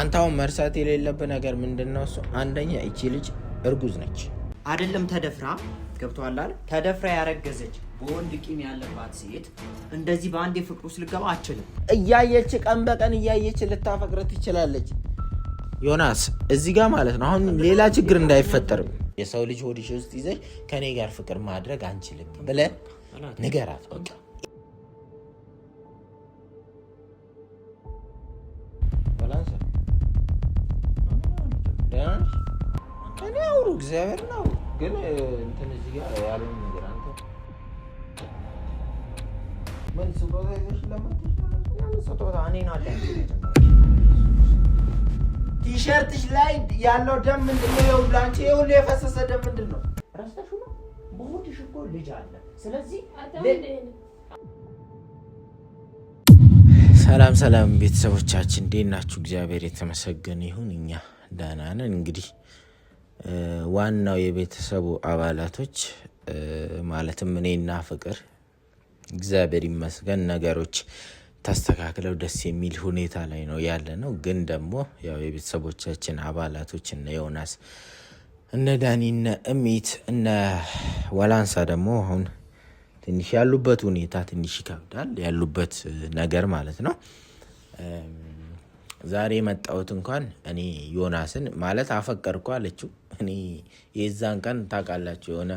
አንታው መርሳት የሌለብህ ነገር ምንድነው? እሱ አንደኛ እቺ ልጅ እርጉዝ ነች አይደለም? ተደፍራ ገብቷል አይደል? ተደፍራ ያረገዘች በወንድ ቂም ያለባት ሴት እንደዚህ በአንድ ፍቅር ውስጥ ልገባ አችልም። እያየች ቀን በቀን እያየች ልታፈቅር ትችላለች። ዮናስ እዚህ ጋር ማለት ነው አሁን ሌላ ችግር እንዳይፈጠርም የሰው ልጅ ሆድሽ ውስጥ ይዘሽ ከኔ ጋር ፍቅር ማድረግ አንችልም ብለህ ንገራት በቃ። ከኔ አውሩ እግዚአብሔር ነው ግን እንትን እዚህ ጋር ያለውን ነገር አንተ ምን ስጦታ ይዘሽ ለማትሽ ስጦታ እኔን አለ ቲሸርትሽ ላይ ያለው ደም ምንድነው? ይኸውልህ አንቺ ይኸውልህ የፈሰሰ ደም ምንድነው? ረስተሽ ነው? በሆድሽ እኮ ልጅ አለ። ስለዚህ ሰላም ቤተሰቦቻችን እንዴት ናችሁ? እግዚአብሔር የተመሰገነ ይሁን እኛ ደህና ነን። እንግዲህ ዋናው የቤተሰቡ አባላቶች ማለትም እኔና ፍቅር እግዚአብሔር ይመስገን ነገሮች ተስተካክለው ደስ የሚል ሁኔታ ላይ ነው ያለነው። ግን ደግሞ ያው የቤተሰቦቻችን አባላቶች እነ ዮናስ እነ ዳኒ እነ እሚት እነ ወላንሳ ደግሞ አሁን ትንሽ ያሉበት ሁኔታ ትንሽ ይከብዳል ያሉበት ነገር ማለት ነው። ዛሬ መጣሁት እንኳን እኔ ዮናስን ማለት አፈቀርኩ አለችው። እኔ የዛን ቀን ታውቃላችሁ የሆነ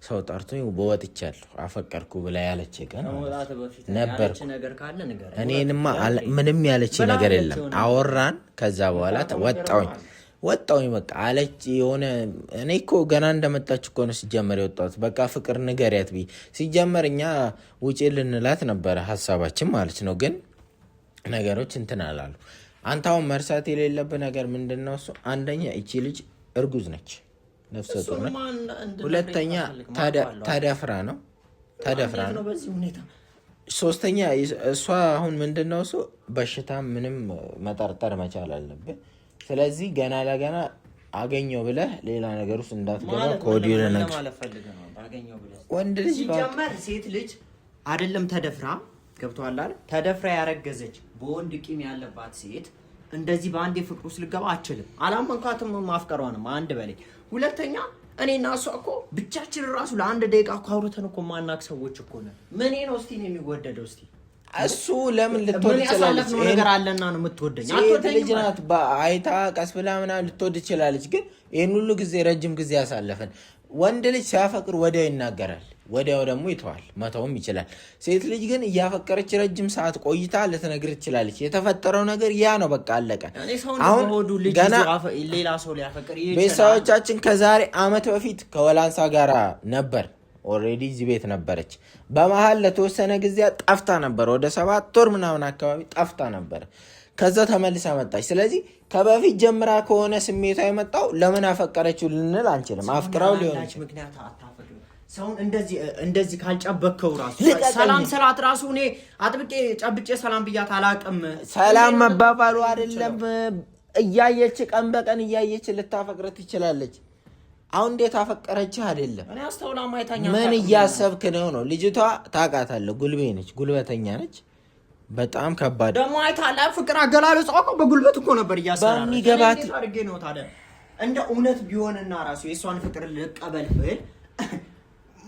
ሰው ጠርቶኝ በወጥቻለሁ አፈቀርኩ ብላ ያለች ቀን ነበር። እኔንማ ምንም ያለች ነገር የለም። አወራን ከዛ በኋላ ወጣሁኝ በቃ አለች የሆነ እኔ እኮ ገና እንደመጣች እኮ ነው ሲጀመር የወጣሁት። በቃ ፍቅር ንገሪያት ብዬ ሲጀመር እኛ ውጪ ልንላት ነበረ ሀሳባችን ማለት ነው። ግን ነገሮች እንትን አላሉ። አንታው መርሳት የሌለብህ ነገር ምንድነው? እሱ አንደኛ እቺ ልጅ እርጉዝ ነች፣ ነፍሰ ጡር ነች። ሁለተኛ ተደፍራ ነው። ሶስተኛ እሷ አሁን ምንድነው እሱ በሽታ ምንም መጠርጠር መቻል አለብህ። ስለዚህ ገና ለገና አገኘው ብለህ ሌላ ነገር ውስጥ እንዳትገባ ከወዲሁ ለነግስ ወንድ ልጅ ሲጀመር ሴት ልጅ አይደለም ተደፍራ ገብቷል አይደል? ተደፍራ ያረገዘች በወንድ ቂም ያለባት ሴት እንደዚህ በአንድ ፍቅር ውስጥ ልገባ አችልም። አላመንኳትም ማፍቀሯንም አንድ በላይ። ሁለተኛ እኔና እሷ እኮ ብቻችን ራሱ ለአንድ ደቂቃ እኮ አውርተን እኮ ማናቅ ሰዎች እኮ ነን። ምን ነው እስቲ ነው የሚወደደው? እስቲ እሱ ለምን ልትወድ ይችላልሽ? ይሄ ነገር አለና ነው የምትወደኝ። አትወደኝ ልጅ ናት አይታ ቀስ ብላ ምናምን ልትወድ ይችላልሽ። ግን ይሄን ሁሉ ጊዜ ረጅም ጊዜ ያሳለፈን ወንድ ልጅ ሲያፈቅር ወዲያው ይናገራል፣ ወዲያው ደግሞ ይተዋል፣ መተውም ይችላል። ሴት ልጅ ግን እያፈቀረች ረጅም ሰዓት ቆይታ ልትነግር ትችላለች። የተፈጠረው ነገር ያ ነው በቃ አለቀ። አሁን ገና ሌላ ሰው ሊያፈቅር ይችላል። ቤተሰቦቻችን ከዛሬ አመት በፊት ከወላንሳ ጋር ነበር። ኦሬዲ እዚህ ቤት ነበረች። በመሃል ለተወሰነ ጊዜ ጠፍታ ነበር። ወደ 7 ወር ምናምን አካባቢ ጠፍታ ነበር። ከዛ ተመልሳ መጣች። ስለዚህ ከበፊት ጀምራ ከሆነ ስሜቷ የመጣው ለምን አፈቀረችው ልንል አንችልም። አፍቅራው ሊሆን ይችላል። ሰውን እንደዚህ ካልጨበከው ራሱ ሰላም ሰላት ራሱ እኔ አጥብቄ ጨብጬ ሰላም ብያት አላቅም። ሰላም መባባሉ አይደለም እያየች ቀን በቀን እያየች ልታፈቅር ትችላለች። አሁን እንዴት አፈቀረችህ አይደለም እኔ አስተውላ ማይታኛ ምን እያሰብክ ነው? ልጅቷ ታውቃታለህ፣ ጉልቤ ነች፣ ጉልበተኛ ነች። በጣም ከባድ ደግሞ አይታላ ፍቅር አገላለጽ እኮ በጉልበት እኮ ነበር እያሰራራ በሚገባት አድርጌ ነው። ታዲያ እንደ እውነት ቢሆንና ራሱ የሷን ፍቅር ልቀበል ብል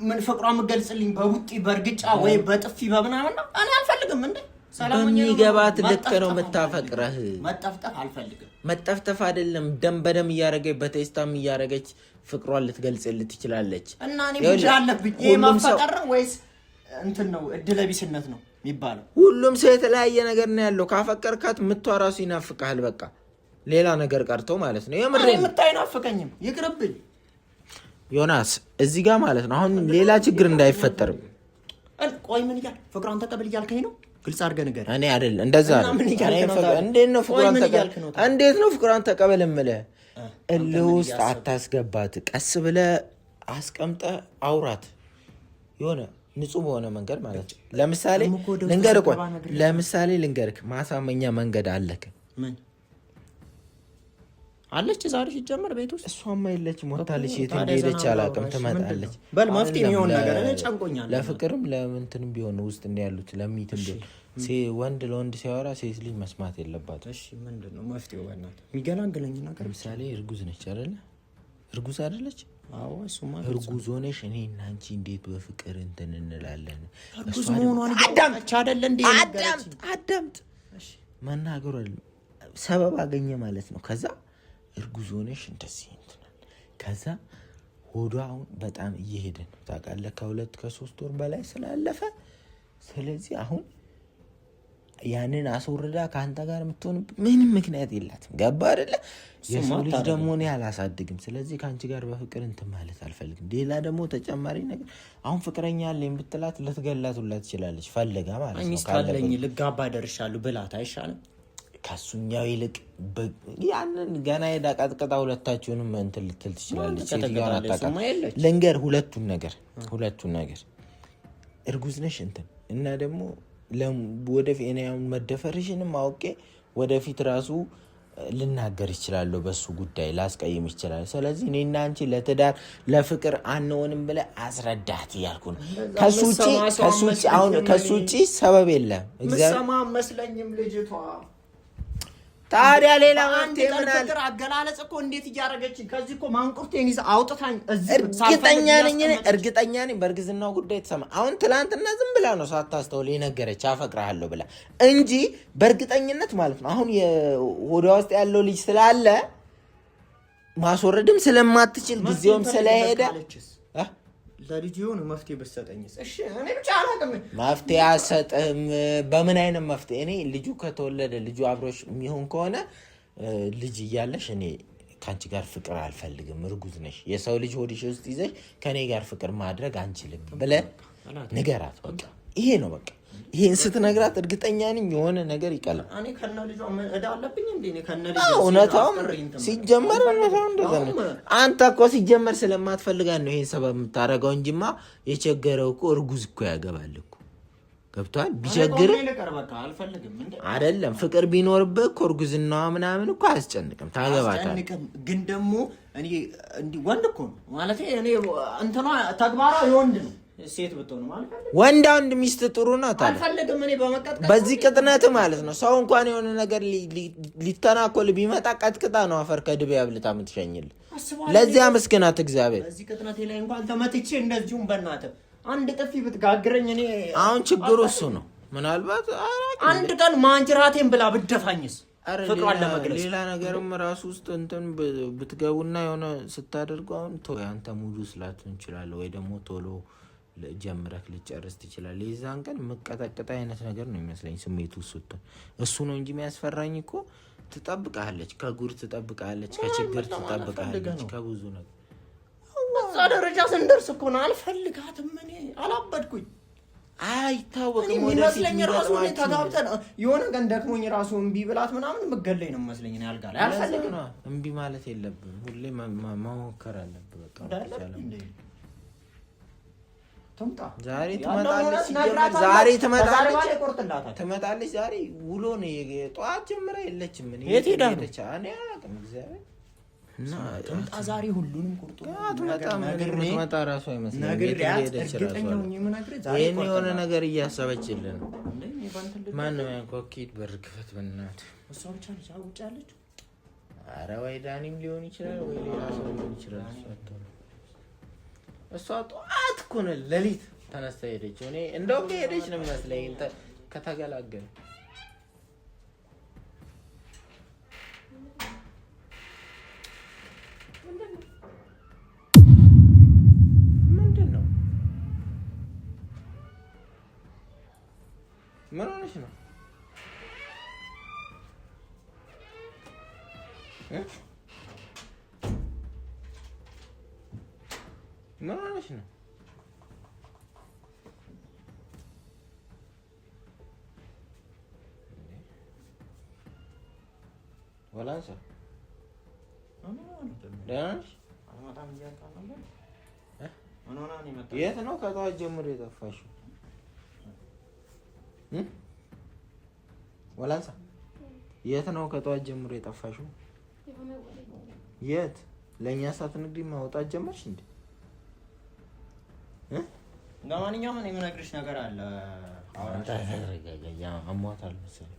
ምን ፍቅሯ መገልጽልኝ በቡጢ በርግጫ ወይ በጥፊ በምናምን ነው? እኔ አልፈልግም። እንዴ በሚገባት ልክ ነው የምታፈቅረህ። መጠፍጠፍ አልፈልግም። መጠፍጠፍ አይደለም ደም በደም እያረገች በቴስታም እያረገች ፍቅሯን ልትገልጽልህ ትችላለች። እና እኔ ምን አለብኝ? ይሄ ማፈቀር ነው ወይስ እንትን ነው? እድለቢስነት ነው የሚባለው። ሁሉም ሰው የተለያየ ነገር ነው ያለው። ካፈቀርካት ምቷ ራሱ ይናፍቃል። በቃ ሌላ ነገር ቀርቶ ማለት ነው። የምሬ ምታይናፍቀኝም ይቅርብኝ። ዮናስ እዚህ ጋር ማለት ነው አሁን ሌላ ችግር እንዳይፈጠርም። ቆይ ምን ይያል ፍቅሯን ተቀበል እያልከኝ ነው? ግልጽ አድርገህ ንገር። እኔ አይደል እንደዛ ነው። እንዴት ነው ፍቅሯን ተቀበል እምልህ? እልህ ውስጥ አታስገባት። ቀስ ብለህ አስቀምጠህ አውራት የሆነ ንጹህ በሆነ መንገድ ማለት ነው። ለምሳሌ ልንገርህ ማሳመኛ መንገድ አለክ። ምን አለች ዛሬ ሲጀመር ቤት ውስጥ? እሷማ የለችም፣ ሞታለች። የት እንደሄደች አላውቅም። ትመጣለች። በል መፍትሄ የሚሆን ነገር እኔ ጨንቆኛል። ለፍቅርም ለምንትንም ቢሆን ውስጥ እንደ ያሉት ለሚትም ቢሆን ወንድ ለወንድ ሲያወራ ሴት ልጅ መስማት የለባትም። እሺ ምንድነው መፍትሄው? በእናትህ የሚገላግለኝ ነገር ምሳሌ እርጉዝ ነች አይደለ? እርጉዝ አይደለች? አዎ እሱማ እርጉዝ ሆነሽ እኔ እና አንቺ እንዴት በፍቅር እንትን እንላለን? እርጉዝ መሆኗን አዳምጥ አይደለ እንዴ? አዳምጥ መናገሩ ሰበብ አገኘ ማለት ነው። ከዛ እርጉዝ ሆነሽ እንደዚህ እንትን ከዛ ሆዷ አሁን በጣም እየሄደ ነው ታውቃለህ፣ ከ2-3 ወር በላይ ስላለፈ። ስለዚህ አሁን ያንን አስወርዳ ከአንተ ጋር የምትሆን ምንም ምክንያት የላትም። ገባ አይደለ? የሰው ልጅ ደግሞ እኔ አላሳድግም። ስለዚህ ከአንቺ ጋር በፍቅር እንትን ማለት አልፈልግም። ሌላ ደግሞ ተጨማሪ ነገር አሁን ፍቅረኛ አለኝ ብትላት ልትገላት ሁላ ትችላለች፣ ፈልጋ ማለት ነው። ካለኝ ልጋባ ደርሻለሁ ብላት አይሻልም? ከሱኛው ይልቅ ያንን ገና ሄዳ ቀጥቅጣ ሁለታችሁንም እንትን ልትል ትችላለች። ልንገር ሁለቱን ነገር እርጉዝ ነሽ እንትን እና ደግሞ ወደፊት እኔ አሁን መደፈርሽንም አውቄ ወደፊት ራሱ ልናገር ይችላለሁ፣ በሱ ጉዳይ ላስቀይም ይችላል። ስለዚህ እኔና አንቺ ለትዳር ለፍቅር አንሆንም ብለህ አስረዳት እያልኩ ነው። ከሱ ውጪ ሰበብ የለም። እግዚአብሔር መስለኝም ልጅቷ ታዲያ ሌላ መፍትሄ ምን አለ? ፍቅር አገላለጽ እኮ እንዴት እያደረገች ከዚህ እኮ ማንቁርቴን ይዛ አውጥታኝ እርግጠኛ ነኝ በእርግዝናው ጉዳይ ተሰማ። አሁን ትላንትና ዝም ብላ ነው ሳታስተውል የነገረች አፈቅርሃለሁ ብላ እንጂ በእርግጠኝነት ማለት ነው። አሁን የሆዷ ውስጥ ያለው ልጅ ስላለ ማስወረድም ስለማትችል ጊዜውም ስለሄደ ለልጅ የሆነ መፍትሄ በሰጠኝስ? እሺ እኔ ብቻ አላውቅም። መፍትሄ አሰጥም። በምን አይነት መፍትሄ? እኔ ልጁ ከተወለደ ልጁ አብሮሽ የሚሆን ከሆነ ልጅ እያለሽ እኔ ከአንቺ ጋር ፍቅር አልፈልግም፣ እርጉዝ ነሽ፣ የሰው ልጅ ሆድሽ ውስጥ ይዘሽ ከኔ ጋር ፍቅር ማድረግ አንችልም ብለህ ንገራት። በቃ ይሄ ነው በቃ። ይሄን ስትነግራት እርግጠኛ ነኝ የሆነ ነገር ይቀላል። እኔ ከነ ልጇ እዳ አለብኝ እንዴ? እኔ ከነ ልጇ እውነታው ሲጀመር እውነታው እንደዛ ነው። አንተ እኮ ሲጀመር ስለማትፈልጋት ነው ይሄን ሰበብ የምታደርገው እንጂማ የቸገረው እኮ እርጉዝ እኮ ያገባል እኮ ገብቷል። ቢቸግር አይደለም ፍቅር ቢኖርብህ እኮ እርጉዝናዋ ምናምን እኮ አያስጨንቅም፣ ታገባታለህ። ግን ደግሞ እኔ እንዲህ ወንድ እኮ ነው ማለት እኔ እንትኗ ተግባሯ የወንድ ነው። ሴት ብትሆን ማለት ወንድ ሚስት ጥሩ ናት አለ። አልፈልግም እኔ በመቀጥቀጥ በዚህ ቅጥነት ማለት ነው። ሰው እንኳን የሆነ ነገር ሊተናኮል ቢመጣ ቀጥቅጣ ነው አፈር ከድቤ ያብልታ የምትሸኝልህ። ለዚህ አመስግናት እግዚአብሔር። በዚህ ቅጥነቴ ላይ እንኳን ተመትቼ እንደዚሁም በእናትህ አንድ ጥፊ ብትጋግረኝ እኔ አሁን ችግሩ እሱ ነው። ምናልባት አንድ ቀን ማንጅራቴን ብላ ብትደፋኝስ ፍቅሯን ለመግለጽ ሌላ ነገርም ራሱ ውስጥ እንትን ብትገቡና የሆነ ስታደርጉ አሁን አንተ ሙሉ ስላትሆን ይችላል ወይ ደግሞ ቶሎ ጀምረክ ልጨርስ ትችላለህ። የዛን ቀን መቀጠቅጣ አይነት ነገር ነው የሚመስለኝ ስሜቱ እሱ ነው እንጂ የሚያስፈራኝ እኮ ትጠብቃለች፣ ከጉር ትጠብቃለች፣ ከችግር ትጠብቃለች፣ ከብዙ ነገር እዛ ደረጃ ስንደርስ እኮ ነው አልፈልጋትም። እኔ አላበድኩኝ አይታወቅም። የሚመስለኝ ራሱ ተጋብተን የሆነ ቀን ደክሞኝ ራሱ እምቢ ብላት ምናምን ምገለኝ ነው የሚመስለኝ። እኔ አልጋ ላይ አልፈልግም። እምቢ ማለት የለብም፣ ሁሌ መሞከር አለብህ። በቃ ዛሬ ትመጣለች፣ ዛሬ ውሎ ነው ጠዋት ጀምራ የለችም። የት ሄዳ ነው? እኔ አላውቅም። እግዚአብሔር ትምጣ ዛሬ ሁሉንም ቁርጡ ትመጣ ራሱ አይመስለኝም። ይህን የሆነ ነገር እያሰበችልን ነው። ማነው ያንኳኪት? በር ክፈት በእናትህ። እሷ ብቻ ነች ውጭ ያለችው? ኧረ ወይ ዳኒም ሊሆን ይችላል ወይ ሌላ ሰው ሊሆን ይችላል። እሷ ጠዋት እኮ ነው ሌሊት ተነስታ ሄደችው። እኔ እንደውም ሄደች ነው የሚመስለኝ ከተገላገለ። ምንድን ነው? ምን ሆነሽ ነው? ምን ሆነሽ ነው? ወላንሳ የት ነው ከጠዋት ጀምሮ የጠፋሽው? ወላንሳ የት ነው ከጠዋት ጀምሮ የጠፋሽው? የት? ለእኛ ሳትነግሪኝ ማውጣት ጀመርሽ እንዴ? ለማንኛውም እኔ የምነግርሽ ነገር አለ። አሟታል መሰለኝ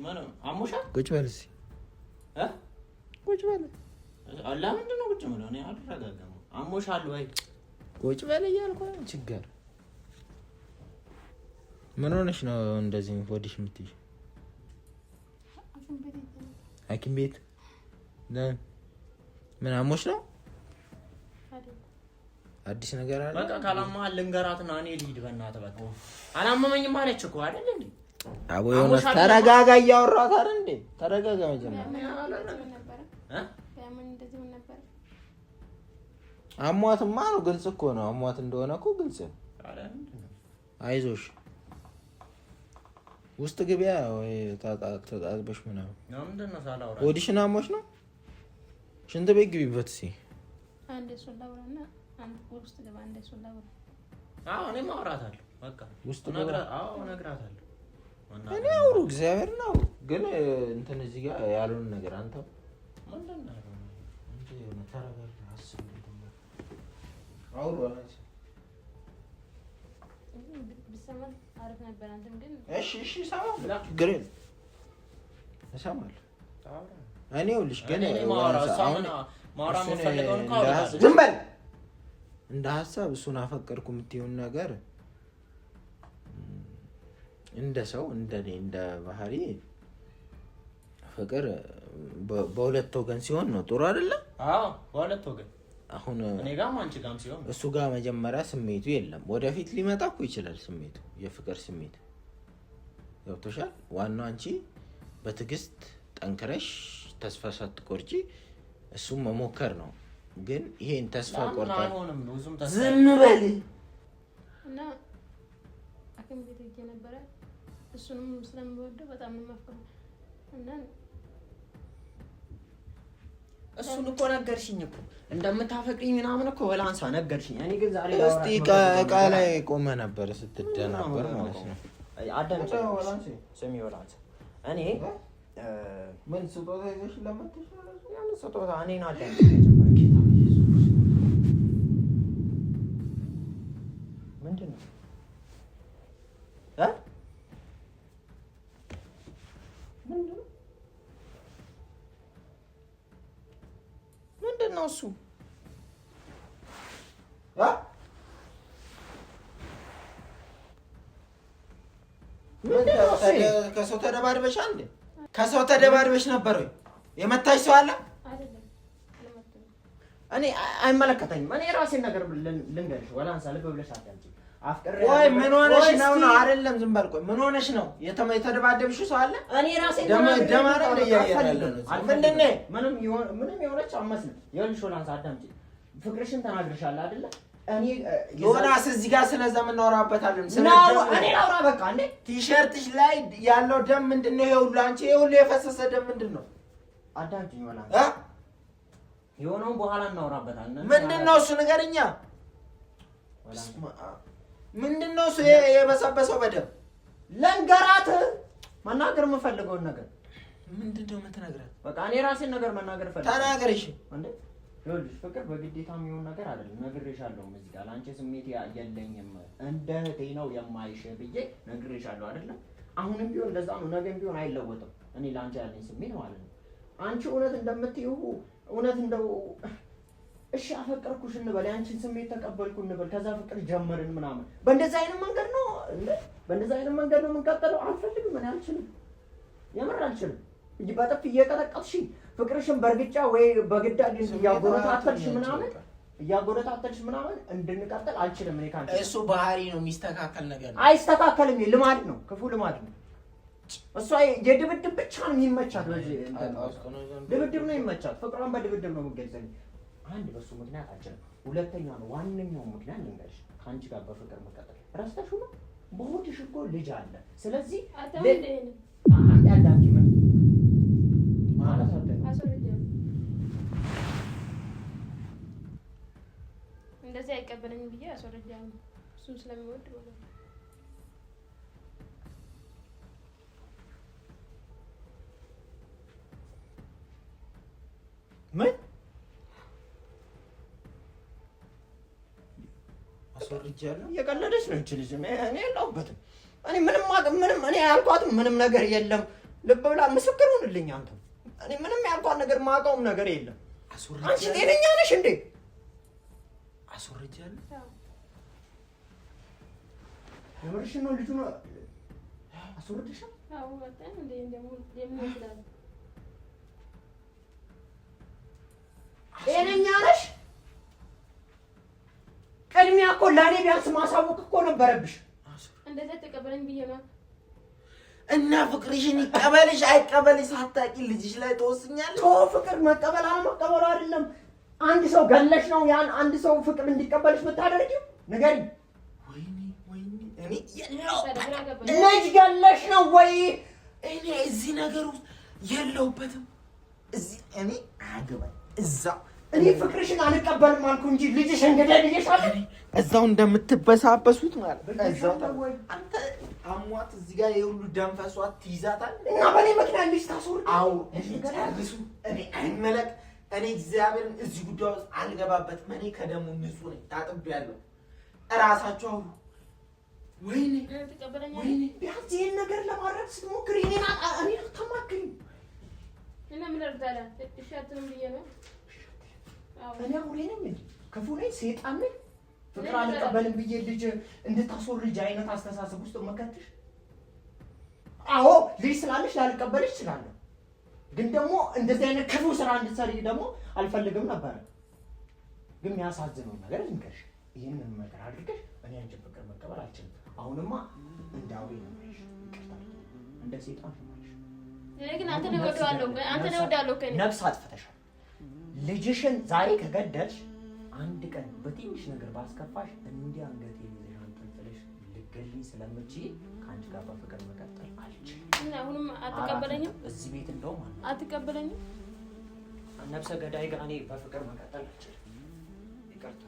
ማለት አሞሻል? ቁጭ በል እስኪ ቁጭ በል። ለምንድን ነው ቁጭ የምለው? እኔ አልረጋጋም። አሞሻል ወይ? ቁጭ በል እያልኩ ችግር ምን ሆነሽ ነው እንደዚህ ወዲሽ የምትይዥ? ሐኪም ቤት ምን አሞሽ ነው? አዲስ ነገር አለ? በቃ ካላማህ ልንገራትና እኔ ልሂድ። በእናትህ በቃ አላመመኝም አለች እኮ አይደል እንዴ? አቦ የሆነ ተረጋጋ፣ እያወራሁት አይደል እንዴ? ተረጋጋ መጀመሪያ። አሟትማ ነው ግልጽ እኮ ነው። አሟት እንደሆነ እኮ ግልጽ ነው። አይዞሽ ውስጥ ግቢያ ወይ ተጣጥበሽ ምናምን። ሆድሽን አሞሽ ነው? ሽንት ቤት ግቢበት እስኪ። አንዴ ሶላውራና አንድ ውስጥ ገባ። አንዴ ሶላውራ። እኔ ማውራታለሁ በቃ ውስጥ እነግራታለሁ። እኔ አውሩ እግዚአብሔር ነው ግን እንትን እዚህ ጋር ያሉን ነገር አንተ ምንድን ነው እንዴ? ተረጋጋ፣ አስብ አውሩ አላች ብሰማት አሪፍ ነበር። አንተም ግን እሺ ሰማሁ፣ ችግር የለም እሰማለሁ። እኔ ይኸውልሽ ግን ዝም በል። እንደ ሀሳብ እሱን አፈቀርኩ የምትይውን ነገር እንደ ሰው እንደኔ እንደ ባህሪ ፍቅር በሁለት ወገን ሲሆን ነው ጥሩ አይደለም? በሁለት ወገን። አሁን እኔ ጋርም አንቺ ጋርም ሲሆን እሱ ጋር መጀመሪያ ስሜቱ የለም። ወደፊት ሊመጣ እኮ ይችላል ስሜቱ፣ የፍቅር ስሜት ገብቶሻል። ዋናው አንቺ በትዕግስት ጠንክረሽ ተስፋ ሳትቆርጪ እሱም መሞከር ነው። ግን ይሄን ተስፋ ቆርጣ ዝም በል እና ሐኪም ቤት ሄጄ ነበረ። እሱንም ስለምወደው በጣም ነው የማፈቅረው እና እሱን እኮ ነገርሽኝ እኮ እንደምታፈቅሪኝ ምናምን እኮ ወላንሳ ነገርሽኝ። እኔ ግን ዛሬ እስቲ ዕቃ ላይ ቆመ ነበር ስትደናበር ማለት ነው። አዳምጪ ስሚ ወላንሳ፣ እኔ ምን ስጦታ ይዘሽ ለመጥተሽ ማለት ነው? ያን ስጦታ እኔን አዳምጪ። ምንድን ነው ምንድን ነው እሱ? ከሰው ተደባድበሽ አንዴ ከሰው ተደባድበሽ ነበር ወይ? የመታሽ ሰው አለ? እኔ አይመለከተኝም። እኔ የራሴን ነገር ልንገርሽ ወላንሳ፣ ልብ ብለሽ አዳምጪ። ቆይ ምን ሆነሽ ነው? አይደለም ዝም በል። ቆይ ምን ሆነሽ ነው? የተደባደብሽው ሰው አለ? እኔ ራሴ ደማ አይደል እያየራለሁ። ምንድን ነው? ምንም የሆነች አመስልም። ይኸውልሽ ወላንሳ አዳምጪ። ፍቅርሽን ተናግረሻል አይደለ? እኔ ዮናስ እዚህ ጋር ስለዛ የምናወራበታለን። እኔ ላውራ በቃ። እንዴ ቲሸርትሽ ላይ ያለው ደም ምንድን ነው? ይሄ ሁሉ አንቺ ይሄ ሁሉ የፈሰሰ ደም ምንድን ነው? አዳምጪኝ ወላንሳ። የሆነውን በኋላ እናወራበታለን። ምንድን ነው እሱ ንገረኛ። ምንድን ነው እሱ የበሰበሰው በደም? ለንገራት መናገር የምፈልገውን ነገር ምንድን ነው የምትነግራት? በቃ እኔ ራሴን ነገር መናገር ፈልጋለሁ። ተናገርሽ እንዴ ይኸውልሽ ፍቅር በግዴታ የሚሆን ነገር አይደለም። ነግሬሻለሁ። እዚህ ጋር አንቺ ስሜት የለኝም እንደ እህቴ ነው የማይሽ ብዬ ነግሬሻለሁ አይደለ? አሁንም ቢሆን እንደዛ ነው። ነገም ቢሆን አይለወጥም። እኔ ለአንቺ ያለኝ ስሜት ማለት ነው። አንቺ እውነት እንደምትይው እውነት እንደው እሺ አፈቀርኩሽ እንበል፣ ያንቺን ስሜት ተቀበልኩ እንበል፣ ከዛ ፍቅር ጀመርን ምናምን። በእንደዛ አይነት መንገድ ነው በእንደዛ አይነት መንገድ ነው የምንቀጥለው? አልፈልግም። እኔ አልችልም፣ የምር አልችልም። በጥፍ እየቀጠቀጥሽ ፍቅርሽን በእርግጫ ወይ በግዳጅ እያጎረታተልሽ ምናምን እንድንቀጥል አልችልም። እኔ ካንቺ እሱ ባህሪ ነው፣ የሚስተካከል ነገር ነው። አይስተካከልም። ልማድ ነው፣ ክፉ ልማድ ነው። እሷ የድብድብ ብቻ ነው የሚመቻት። በዚህ ድብድብ ነው የሚመቻት። ፍቅሯን በድብድብ ነው የምትገልጸኝ። አንድ በሱ ምክንያት አልችልም። ሁለተኛ ነው ዋነኛው ምክንያት ልንገርሽ፣ ከአንቺ ጋር በፍቅር መቀጠል ረስተሽው ነው። በሆድሽ እኮ ልጅ አለ። ስለዚህ ያዳምጪ። ምን ማለት እንደዚህ አይቀበለኝም ብዬ አስወርጃለሁ። እሱን ስለሚወድ ማለት ነው። ምን አስወርጃለሁ። እየቀለደች ነው እቺ ልጅ። እኔ የለሁበትም። እኔ ምንም እኔ ያልኳትም ምንም ነገር የለም። ልብ ብላ ምስክር ሁንልኝ አንተ። እኔ ምንም ያልኳት ነገር ማውቀውም ነገር የለም። አንቺ ጤነኛ ነሽ እንዴ? አስወርጃለሁ። የምርሽን ነው? ልጁ ነው አስወርድሻል? አዎ በጣም እንደ ይችላል። ጤነኛ ነሽ? ቅድሚያ እኮ ለእኔ ቢያንስ ማሳወቅ እኮ ነበረብሽ። እንደዛ ተቀበለኝ ብዬ ነው። እና ፍቅርሽን ይቀበልሽ አይቀበልሽ ሳታውቂ ልጅሽ ላይ ተወስኛለሽ። ፍቅር መቀበል አለመቀበሉ አይደለም። አንድ ሰው ገለሽ ነው ያን አንድ ሰው ፍቅር እንዲቀበልሽ የምታደርጊው? ንገሪኝ። እኔ ልጅ ገለሽ ነው ወይ? እኔ እዚህ ነገር ውስጥ የለሁበትም። እዚህ እኔ አገባኝ እዛ እኔ ፍቅርሽን አልቀበልም አልኩ እንጂ ልጅሽ እንግዲህ ልጅሻለሁ እዛው እንደምትበሳበሱት ማለት እዛው አንተ አሟት እዚህ ጋር የሁሉ ደም ፈሷት ትይዛታል እና በኔ ምክንያት ልጅ ታስወርድ። አዎ እሱ እኔ አይመለክ እኔ እግዚአብሔርን እዚህ ጉዳይ ውስጥ አልገባበትም። እኔ ከደሙ ንጹህ ነኝ፣ ታጥቤያለሁ። እራሳችሁ አውሩ። ወይኔ ቢያንስ ይሄን ነገር ለማድረግ ስትሞክሪ እኔን አታማክሪኝ። እና ምን እርዳታ እሻትንም ብዬ ነው። እኔ አውሬ ነኝ እንዴ? ክፉ ነኝ? ሰይጣን ነኝ? ፍቅር አልቀበልም ብዬ ልጅ እንድታስወርጅ አይነት አስተሳሰብ ውስጥ መከትሽ? አዎ ልጅ ስላለሽ ላልቀበልሽ እችላለሁ፣ ግን ደግሞ እንደዚህ አይነት ክፉ ስራ እንድትሰሪ ደግሞ አልፈልግም ነበር። ግን የሚያሳዝነው ነገር ልንገርሽ፣ ይህንን ነገር አድርገሽ እኔ አንቺን ፍቅር መቀበል አልችልም። አሁንማ እንደ አውሬ ነው የማይሽ፣ ይቅርታ እንደ ሰይጣን ነው የማይሽ። እኔ ግን አንተ ነው ወደዋለሁ፣ አንተ ነው ወደዋለሁ። ከኔ ነፍስ አጥፍተሻል። ልጅሽን ዛሬ ከገደልሽ አንድ ቀን በትንሽ ነገር ባስከፋሽ እንዲህ አንገቴ ይዘሽ አንጠልጥለሽ ልትገልኝ ስለምትችይ ከአንቺ ጋር በፍቅር መቀጠል አልችልም። እና አሁንም አትቀበለኝም? እዚህ ቤት እንደውም አትቀበለኝም? ነፍሰ ገዳይ ጋር እኔ በፍቅር መቀጠል አልችልም። ይቅርታ